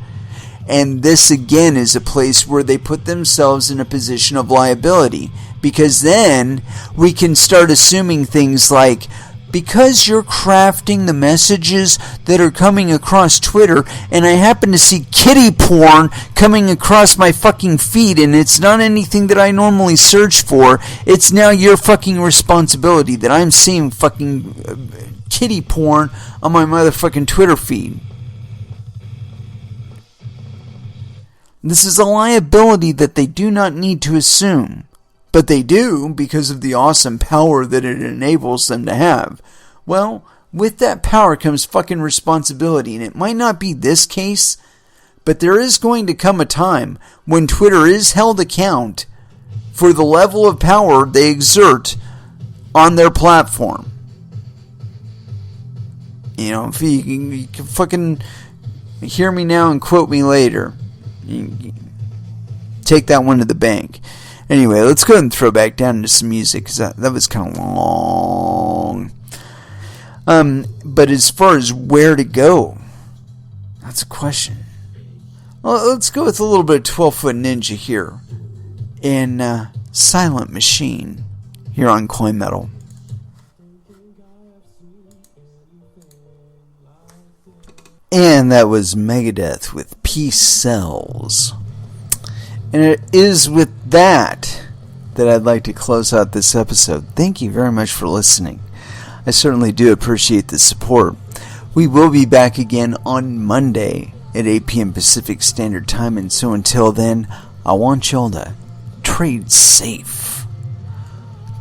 And this, again, is a place where they put themselves in a position of liability. Because then we can start assuming things like, because you're crafting the messages that are coming across Twitter, and I happen to see kitty porn coming across my fucking feed, and it's not anything that I normally search for, it's now your fucking responsibility that I'm seeing fucking kitty porn on my motherfucking Twitter feed. This is a liability that they do not need to assume. But they do because of the awesome power that it enables them to have. Well, with that power comes fucking responsibility. And it might not be this case, but there is going to come a time when Twitter is held account for the level of power they exert on their platform. You know, if you can fucking hear me now and quote me later. Take that one to the bank. Anyway, let's go ahead and throw back down into some music, because that was kind of long. But as far as where to go, that's a question. Well, let's go with a little bit of 12-Foot Ninja here in Silent Machine here on Coin Metal. And that was Megadeth with Peace Sells. And it is with that I'd like to close out this episode. Thank you very much for listening. I certainly do appreciate the support. We will be back again on Monday at 8 p.m. Pacific Standard Time. And so until then, I want y'all to trade safe.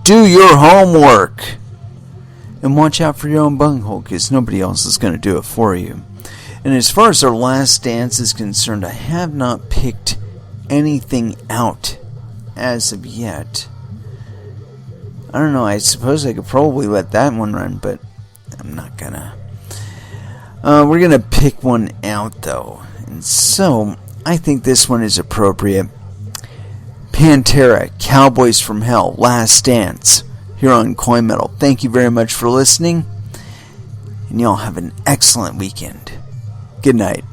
Do your homework. And watch out for your own bunghole, because nobody else is going to do it for you. And as far as our last dance is concerned, I have not picked anything out as of yet. I don't know, I suppose I could probably let that one run, but I'm not gonna. We're gonna pick one out though, and so I think this one is appropriate. Pantera, Cowboys from Hell, Last Dance, here on Coin Metal. Thank you very much for listening, and y'all have an excellent weekend. Good night.